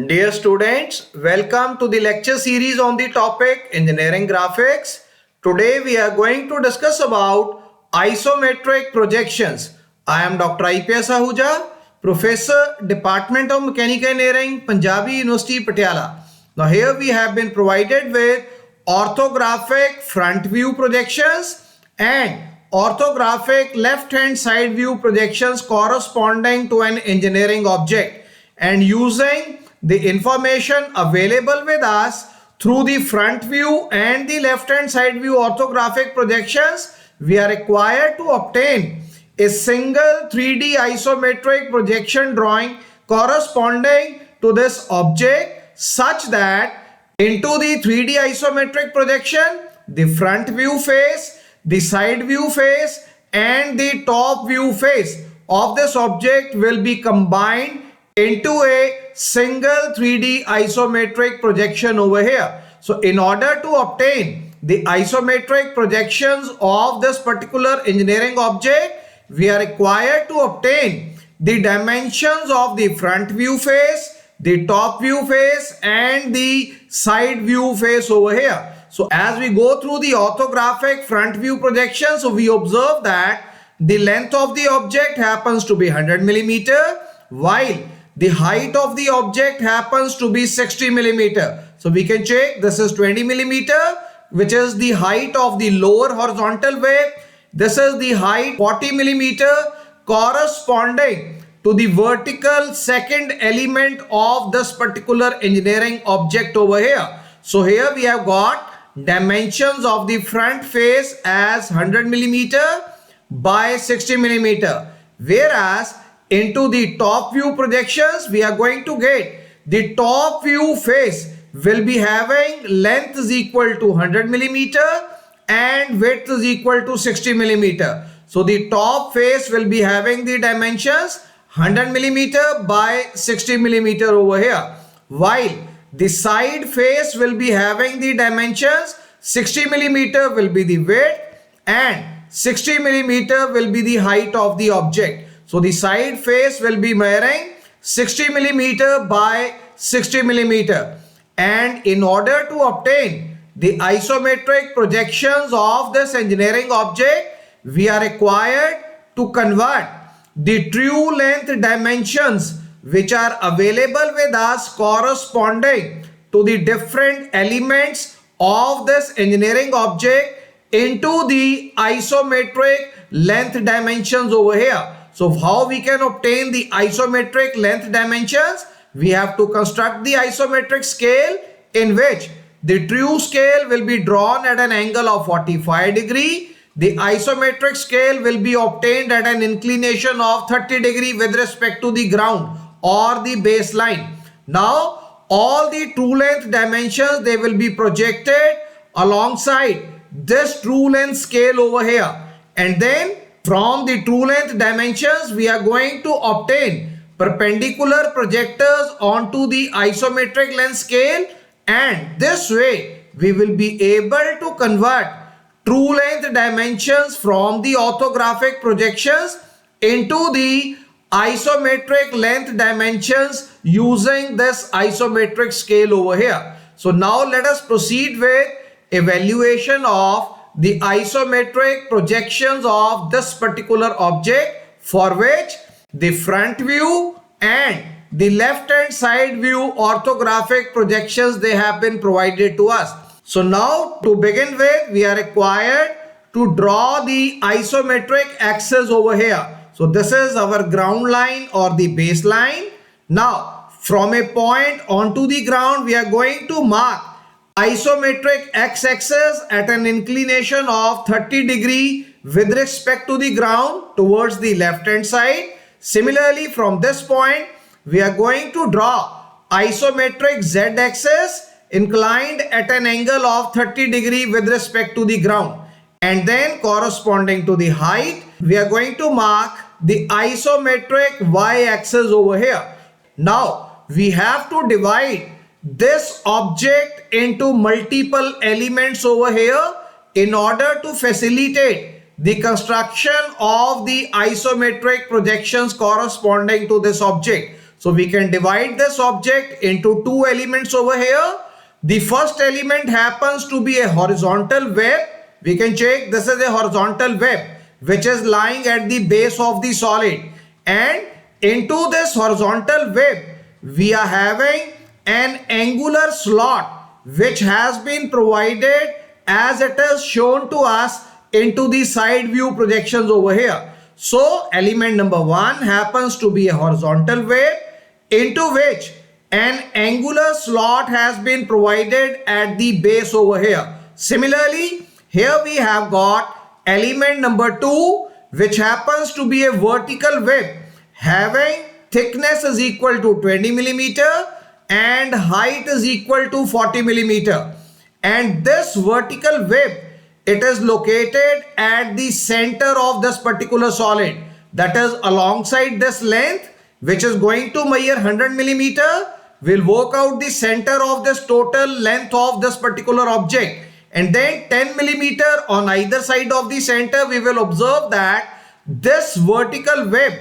Dear students, welcome to the lecture series on the topic Engineering Graphics. Today we are going to discuss about isometric projections. I am Dr. IPS Ahuja, Professor, Department of Mechanical Engineering, Punjabi University, Patiala. Now here we have been provided with orthographic front view projections and orthographic left hand side view projections corresponding to an engineering object, and using the information available with us through the front view and the left hand side view orthographic projections, we are required to obtain a single 3D isometric projection drawing corresponding to this object, such that into the 3D isometric projection, the front view face, the side view face and the top view face of this object will be combined into a single 3D isometric projection over here. So in order to obtain the isometric projections of this particular engineering object, we are required to obtain the dimensions of the front view face, the top view face and the side view face over here. So as we go through the orthographic front view projection, so we observe that the length of the object happens to be 100 millimeter, while the height of the object happens to be 60 millimeter. So we can check, this is 20 millimeter, which is the height of the lower horizontal wave. This is the height 40 millimeter corresponding to the vertical second element of this particular engineering object over here. So here we have got dimensions of the front face as 100 millimeter by 60 millimeter, whereas into the top view projections we are going to get the top view face will be having length is equal to 100 millimeter and width is equal to 60 millimeter. So the top face will be having the dimensions 100 millimeter by 60 millimeter over here, while the side face will be having the dimensions 60 millimeter will be the width and 60 millimeter will be the height of the object. So the side face will be measuring 60 millimeter by 60 millimeter, and in order to obtain the isometric projections of this engineering object, we are required to convert the true length dimensions which are available with us corresponding to the different elements of this engineering object into the isometric length dimensions over here. So how we can obtain the isometric length dimensions? We have to construct the isometric scale in which the true scale will be drawn at an angle of 45 degree. The isometric scale will be obtained at an inclination of 30 degree with respect to the ground or the baseline. Now all the true length dimensions, they will be projected alongside this true length scale over here, and then from the true length dimensions we are going to obtain perpendicular projectors onto the isometric length scale, and this way we will be able to convert true length dimensions from the orthographic projections into the isometric length dimensions using this isometric scale over here. So now let us proceed with evaluation of the isometric projections of this particular object, for which the front view and the left hand side view orthographic projections, they have been provided to us. So now to begin with, we are required to draw the isometric axis over here. So this is our ground line or the baseline. Now from a point onto the ground, we are going to mark isometric x-axis at an inclination of 30 degree with respect to the ground towards the left hand side. Similarly, from this point we are going to draw isometric z-axis inclined at an angle of 30 degree with respect to the ground, and then corresponding to the height we are going to mark the isometric y-axis over here. Now we have to divide this object into multiple elements over here in order to facilitate the construction of the isometric projections corresponding to this object. So we can divide this object into two elements over here. The first element happens to be a horizontal web. We can check this is a horizontal web which is lying at the base of the solid, and into this horizontal web we are having an angular slot which has been provided as it is shown to us into the side view projections over here. So element number 1 happens to be a horizontal web into which an angular slot has been provided at the base over here. Similarly, here we have got element number 2, which happens to be a vertical web having thickness is equal to 20 millimeter and height is equal to 40 millimeter. And this vertical web, it is located at the center of this particular solid, that is alongside this length, which is going to measure 100 millimeter. We'll work out the center of this total length of this particular object, and then 10 millimeter on either side of the center. We will observe that this vertical web,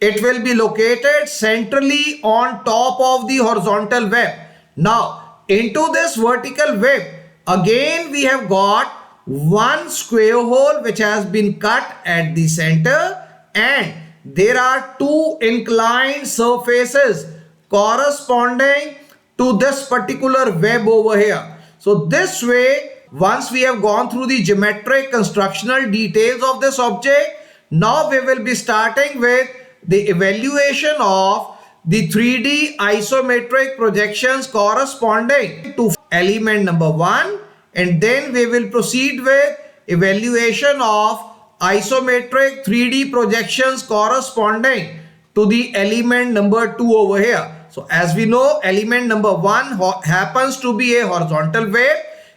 it will be located centrally on top of the horizontal web. Now into this vertical web again we have got one square hole which has been cut at the center, and there are two inclined surfaces corresponding to this particular web over here. So this way, once we have gone through the geometric constructional details of this object, now we will be starting with the evaluation of the 3D isometric projections corresponding to element number 1, and then we will proceed with evaluation of isometric 3D projections corresponding to the element number 2 over here. So as we know, element number 1 happens to be a horizontal web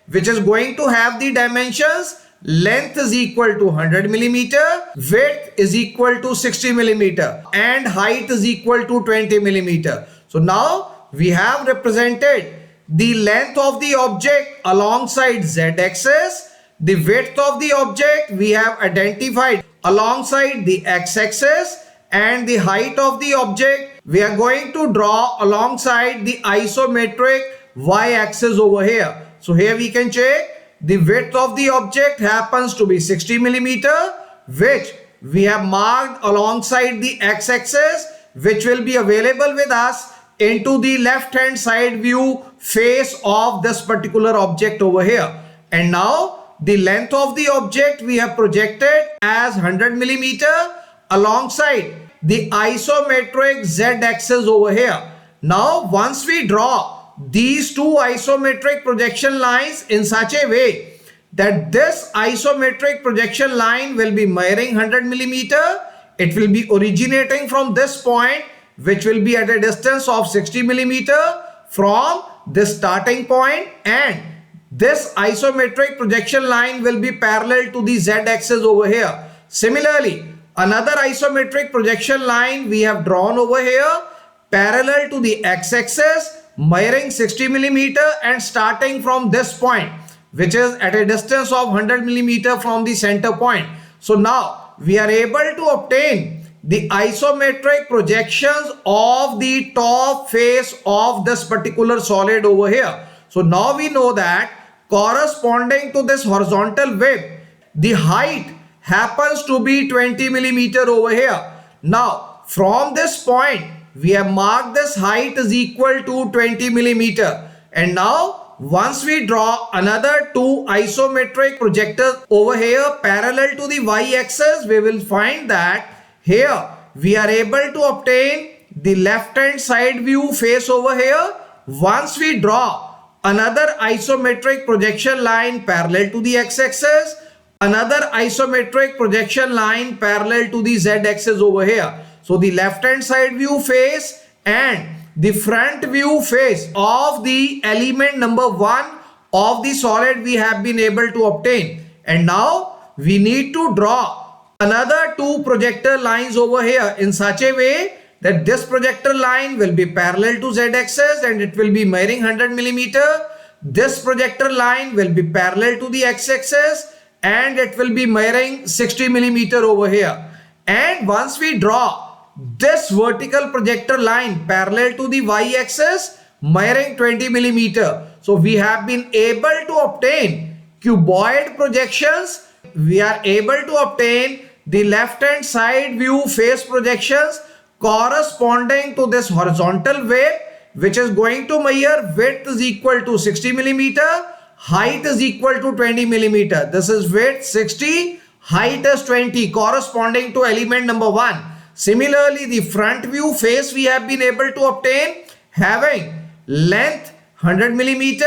which is going to have the dimensions length is equal to 100 millimeter, width is equal to 60 millimeter, and height is equal to 20 millimeter. So now we have represented the length of the object alongside z-axis, the width of the object we have identified alongside the x-axis, and the height of the object we are going to draw alongside the isometric y-axis over here. So here we can check the width of the object happens to be 60 millimeter, which we have marked alongside the x-axis, which will be available with us into the left hand side view face of this particular object over here. And now the length of the object we have projected as 100 millimeter alongside the isometric z-axis over here. Now once we draw these two isometric projection lines in such a way that this isometric projection line will be measuring 100 millimeter, it will be originating from this point which will be at a distance of 60 millimeter from this starting point, and this isometric projection line will be parallel to the z-axis over here. Similarly, another isometric projection line we have drawn over here parallel to the x-axis measuring 60 millimeter and starting from this point which is at a distance of 100 millimeter from the center point. So now we are able to obtain the isometric projections of the top face of this particular solid over here. So now we know that corresponding to this horizontal web, the height happens to be 20 millimeter over here. Now from this point we have marked this height is equal to 20 millimeter, and now once we draw another two isometric projectors over here parallel to the y-axis, we will find that here we are able to obtain the left hand side view face over here. Once we draw another isometric projection line parallel to the x-axis, another isometric projection line parallel to the z-axis over here. So the left hand side view face and the front view face of the element number 1 of the solid we have been able to obtain. And now we need to draw another two projector lines over here in such a way that this projector line will be parallel to z-axis and it will be measuring 100 millimeter. This projector line will be parallel to the x-axis and it will be measuring 60 millimeter over here. And once we draw this vertical projector line parallel to the y-axis measuring 20 millimeter. So we have been able to obtain cuboid projections. We are able to obtain the left hand side view face projections corresponding to this horizontal wave, which is going to measure width is equal to 60 millimeter, height is equal to 20 millimeter. This is width 60, height is 20, corresponding to element number 1. Similarly, the front view face we have been able to obtain having length 100 millimeter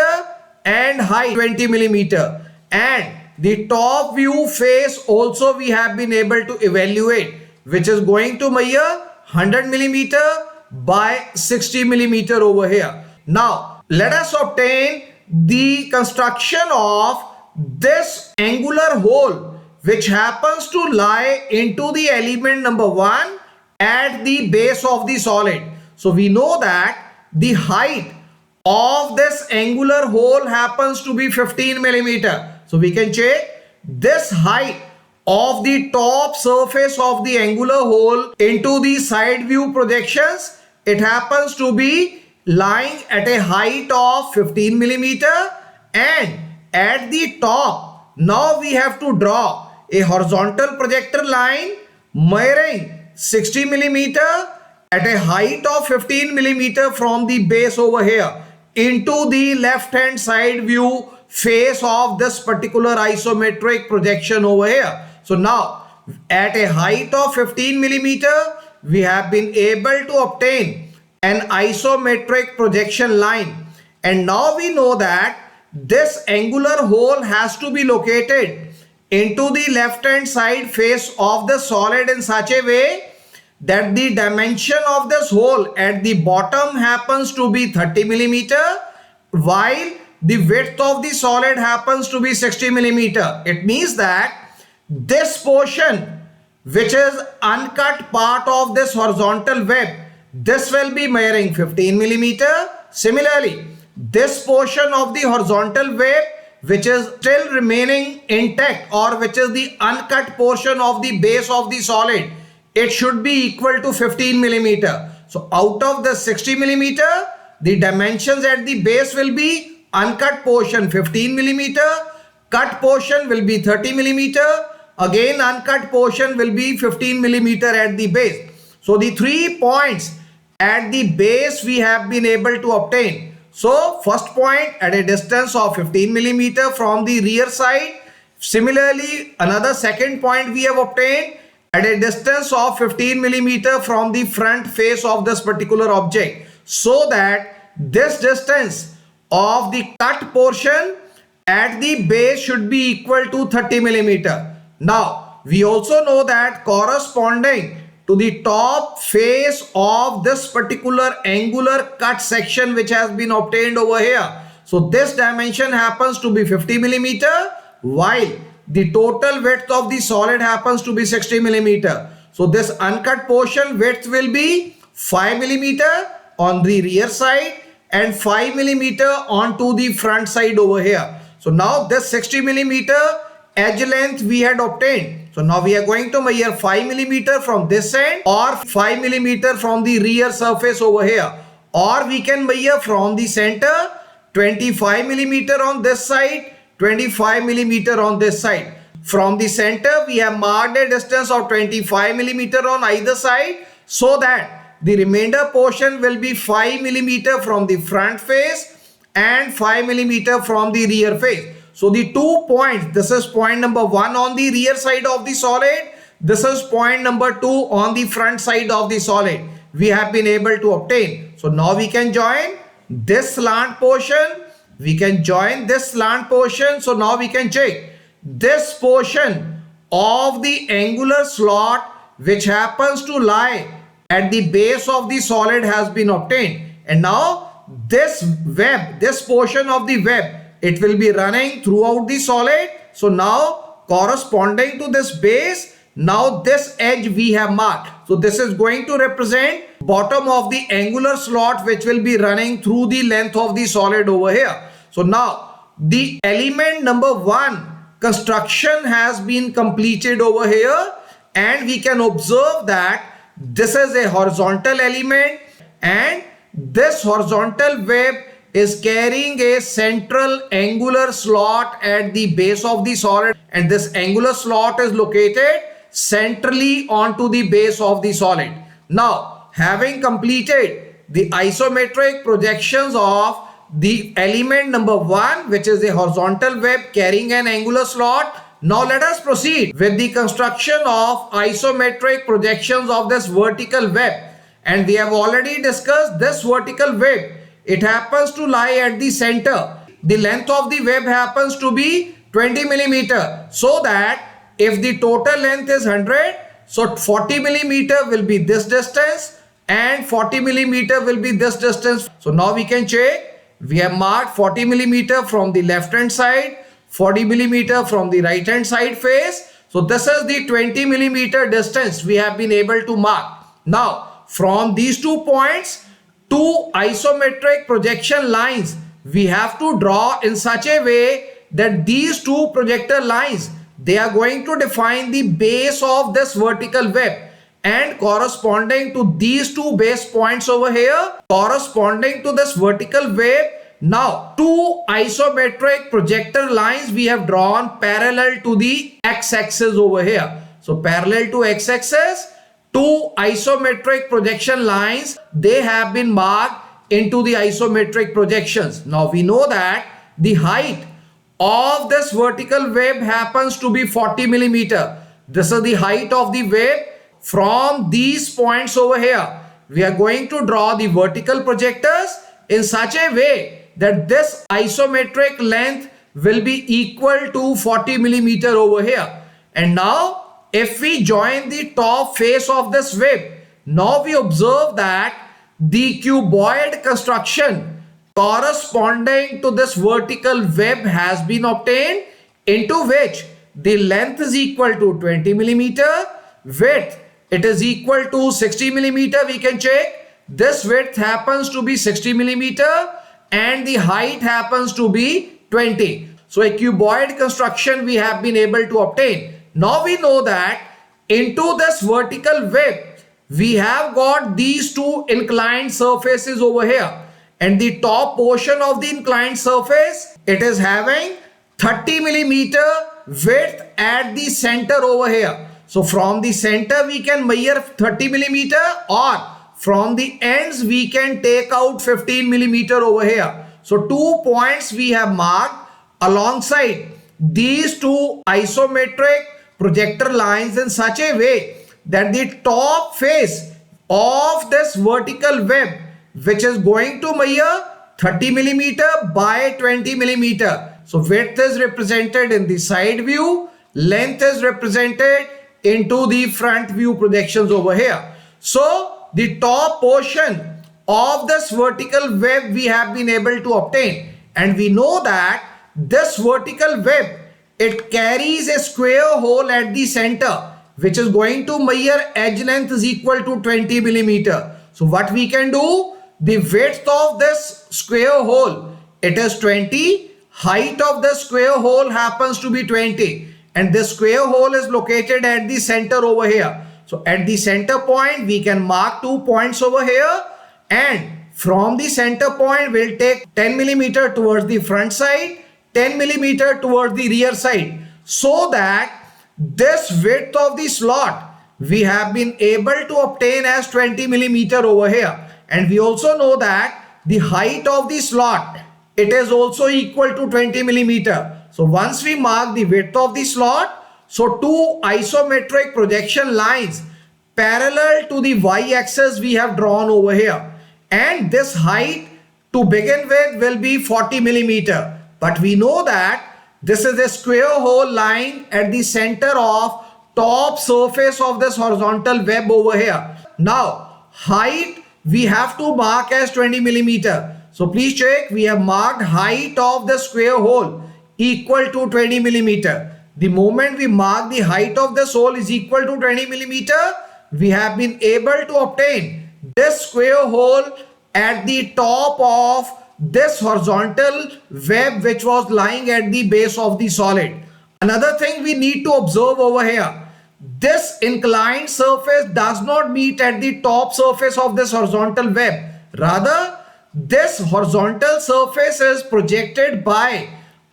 and height 20 millimeter, and the top view face also we have been able to evaluate, which is going to measure 100 millimeter by 60 millimeter over here. Now let us obtain the construction of this angular hole which happens to lie into the element number 1 at the base of the solid. So we know that the height of this angular hole happens to be 15 millimeter. So we can check this height of the top surface of the angular hole into the side view projections. It happens to be lying at a height of 15 millimeter, and at the top now we have to draw a horizontal projector line measuring 60 millimeter at a height of 15 millimeter from the base over here into the left hand side view face of this particular isometric projection over here. So now at a height of 15 millimeter we have been able to obtain an isometric projection line, and now we know that this angular hole has to be located into the left hand side face of the solid in such a way that the dimension of this hole at the bottom happens to be 30 millimeter while the width of the solid happens to be 60 millimeter. It means that this portion, which is uncut part of this horizontal web, this will be measuring 15 millimeter. Similarly, this portion of the horizontal web which is still remaining intact, or which is the uncut portion of the base of the solid, it should be equal to 15 millimeter. So out of the 60 millimeter, the dimensions at the base will be uncut portion 15 millimeter, cut portion will be 30 millimeter, again uncut portion will be 15 millimeter at the base. So the 3 points at the base we have been able to obtain. So first point at a distance of 15 millimeter from the rear side. Similarly, another second point we have obtained at a distance of 15 millimeter from the front face of this particular object, so that this distance of the cut portion at the base should be equal to 30 millimeter. Now we also know that corresponding to the top face of this particular angular cut section which has been obtained over here, so this dimension happens to be 50 millimeter while the total width of the solid happens to be 60 millimeter. So this uncut portion width will be 5 millimeter on the rear side and 5 millimeter onto the front side over here. So now this 60 millimeter edge length we had obtained. So now we are going to measure 5 millimeter from this end or 5 millimeter from the rear surface over here, or we can measure from the center 25 millimeter on this side, 25 millimeter on this side. From the center we have marked a distance of 25 millimeter on either side, so that the remainder portion will be 5 millimeter from the front face and 5 millimeter from the rear face. So the 2 points, this is point number 1 on the rear side of the solid, this is point number 2 on the front side of the solid, we have been able to obtain. So now we can join this slant portion, we can join this slant portion. So now we can check this portion of the angular slot which happens to lie at the base of the solid has been obtained, and now this web, this portion of the web, it will be running throughout the solid. So now corresponding to this base, now this edge we have marked. So this is going to represent bottom of the angular slot which will be running through the length of the solid over here. So now the element number 1 construction has been completed over here, and we can observe that this is a horizontal element, and this horizontal web is carrying a central angular slot at the base of the solid, and this angular slot is located centrally onto the base of the solid. Now, having completed the isometric projections of the element number 1, which is a horizontal web carrying an angular slot, now let us proceed with the construction of isometric projections of this vertical web. And we have already discussed this vertical web. It happens to lie at the center. The length of the web happens to be 20 millimeter. So that if the total length is 100, so 40 millimeter will be this distance and 40 millimeter will be this distance. So now we can check. We have marked 40 millimeter from the left hand side, 40 millimeter from the right hand side face. So this is the 20 millimeter distance we have been able to mark. Now, from these 2 points, 2 isometric projection lines we have to draw in such a way that these 2 projector lines, they are going to define the base of this vertical web, and corresponding to these 2 base points over here, corresponding to this vertical web, now 2 isometric projector lines we have drawn parallel to the x-axis over here. So parallel to x-axis, 2 isometric projection lines, they have been marked into the isometric projections. Now we know that the height of this vertical web happens to be 40 millimeter. This is the height of the web. From these points over here, we are going to draw the vertical projectors in such a way that this isometric length will be equal to 40 millimeter over here. And now if we join the top face of this web, now we observe that the cuboid construction corresponding to this vertical web has been obtained, into which the length is equal to 20 millimeter, width it is equal to 60 millimeter. We can check this width happens to be 60 millimeter and the height happens to be 20. So a cuboid construction we have been able to obtain. Now we know that into this vertical web we have got these 2 inclined surfaces over here, and the top portion of the inclined surface, it is having 30 millimeter width at the center over here. So from the center we can measure 30 millimeter, or from the ends we can take out 15 millimeter over here. So 2 points we have marked alongside these 2 isometric projector lines in such a way that the top face of this vertical web, which is going to measure 30 millimeter by 20 millimeter. So width is represented in the side view, length is represented into the front view projections over here. So the top portion of this vertical web we have been able to obtain, and we know that this vertical web, it carries a square hole at the center which is going to measure edge length is equal to 20 millimeter. So what we can do, the width of this square hole, it is 20, height of the square hole happens to be 20, and this square hole is located at the center over here. So at the center point we can mark 2 points over here, and from the center point we'll take 10 millimeter towards the front side, 10 millimeter towards the rear side, so that this width of the slot we have been able to obtain as 20 millimeter over here. And we also know that the height of the slot, it is also equal to 20 millimeter. So once we mark the width of the slot, so 2 isometric projection lines parallel to the y-axis we have drawn over here, and this height to begin with will be 40 millimeter. But we know that this is a square hole lying at the center of top surface of this horizontal web over here. Now height we have to mark as 20 millimeter. So please check, we have marked height of the square hole equal to 20 millimeter. The moment we mark the height of this hole is equal to 20 millimeter, we have been able to obtain this square hole at the top of this horizontal web which was lying at the base of the solid. Another thing we need to observe over here, this inclined surface does not meet at the top surface of this horizontal web. Rather, this horizontal surface is projected by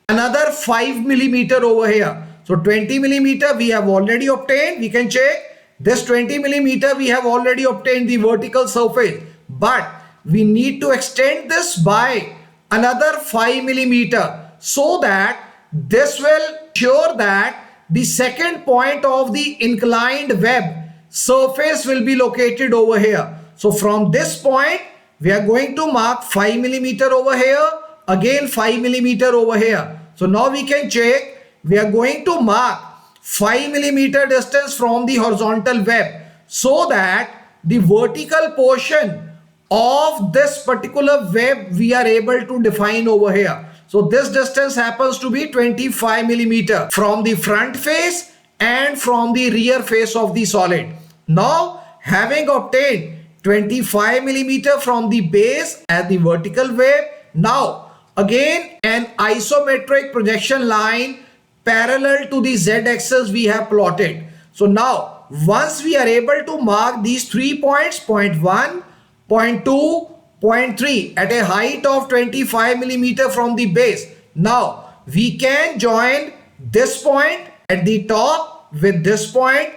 another 5 millimeter over here. So 20 millimeter we have already obtained. We can check this 20 millimeter we have already obtained the vertical surface. But we need to extend this by another 5 millimeter so that this will ensure that the second point of the inclined web surface will be located over here. So from this point we are going to mark 5 millimeter over here, again 5 millimeter over here. So now we can check, we are going to mark 5 millimeter distance from the horizontal web so that the vertical portion of this particular web we are able to define over here. So this distance happens to be 25 millimeter from the front face and from the rear face of the solid. Now, having obtained 25 millimeter from the base at the vertical web, now again an isometric projection line parallel to the z-axis we have plotted. So now once we are able to mark these 3 points, point 1, point 2, point 3 at a height of 25 millimeter from the base, now we can join this point at the top with this point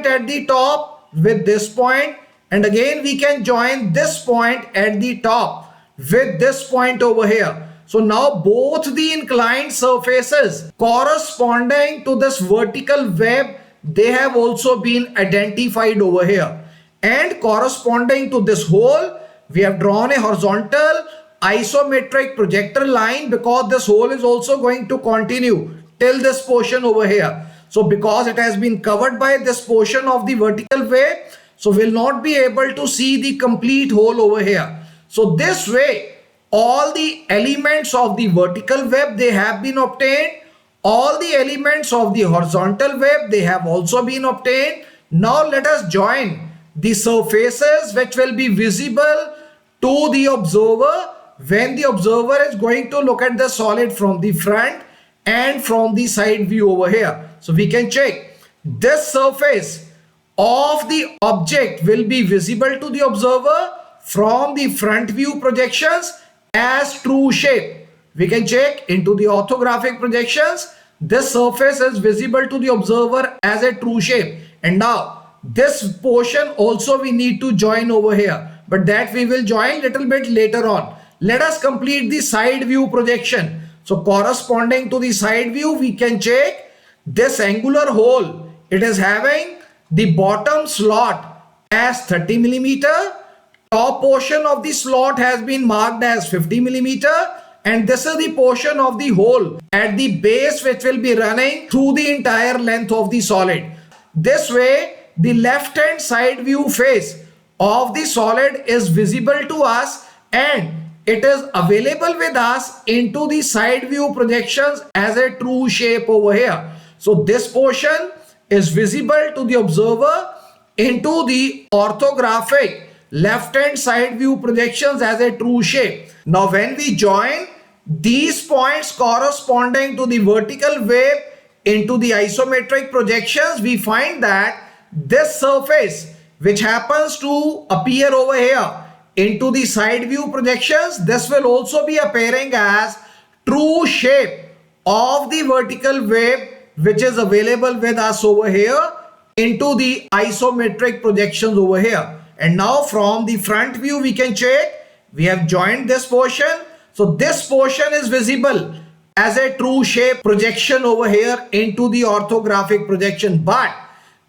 at the top with this point, and again we can join this point at the top with this point over here. So now both the inclined surfaces corresponding to this vertical web, they have also been identified over here, and corresponding to this hole we have drawn a horizontal isometric projector line because this hole is also going to continue till this portion over here. So because it has been covered by this portion of the vertical web, so we'll not be able to see the complete hole over here. So this way all the elements of the vertical web, they have been obtained. All the elements of the horizontal web, they have also been obtained. Now let us join the surfaces which will be visible to the observer when the observer is going to look at the solid from the front and from the side view over here. So we can check this surface of the object will be visible to the observer from the front view projections as true shape. We can check into the orthographic projections. This surface is visible to the observer as a true shape. And now this portion also we need to join over here, but that we will join little bit later on. Let us complete the side view projection. So corresponding to the side view, we can check this angular hole. It is having the bottom slot as 30 millimeter. Top portion of the slot has been marked as 50 millimeter. And this is the portion of the hole at the base which will be running through the entire length of the solid. This way, the left hand side view face of the solid is visible to us and it is available with us into the side view projections as a true shape over here. So this portion is visible to the observer into the orthographic left hand side view projections as a true shape. Now when we join these points corresponding to the vertical wave into the isometric projections, we find that this surface which happens to appear over here into the side view projections, this will also be appearing as true shape of the vertical wave which is available with us over here into the isometric projections over here. And now from the front view we can check, we have joined this portion. So this portion is visible as a true shape projection over here into the orthographic projection, but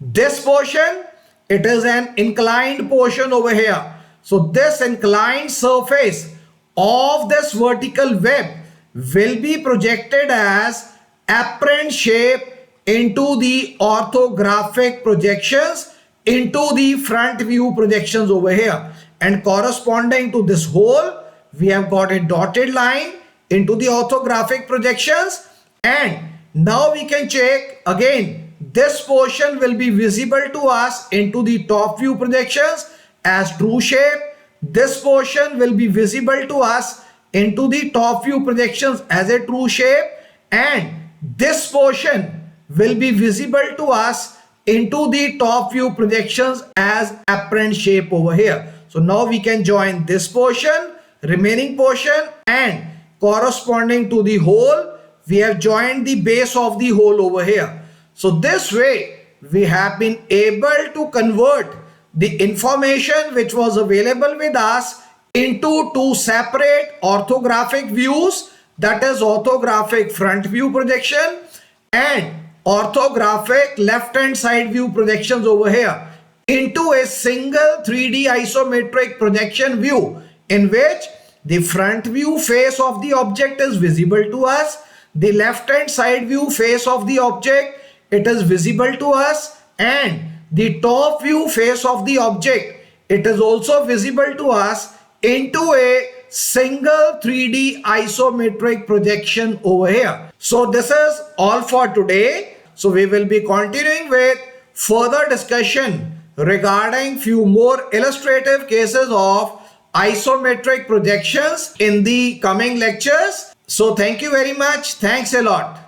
this portion, it is an inclined portion over here. So this inclined surface of this vertical web will be projected as apparent shape into the orthographic projections into the front view projections over here, and corresponding to this hole we have got a dotted line into the orthographic projections. And now we can check again, this portion will be visible to us into the top view projections as true shape. This portion will be visible to us into the top view projections as a true shape, and this portion will be visible to us into the top view projections as apparent shape over here. So now we can join this portion, remaining portion, and corresponding to the hole, we have joined the base of the hole over here. So this way we have been able to convert the information which was available with us into two separate orthographic views, that is orthographic front view projection and orthographic left hand side view projections over here, into a single 3D isometric projection view in which the front view face of the object is visible to us, the left hand side view face of the object, it is visible to us, and the top view face of the object, it is also visible to us into a single 3D isometric projection over here. So this is all for today. So we will be continuing with further discussion regarding few more illustrative cases of isometric projections in the coming lectures. So thank you very much. Thanks a lot.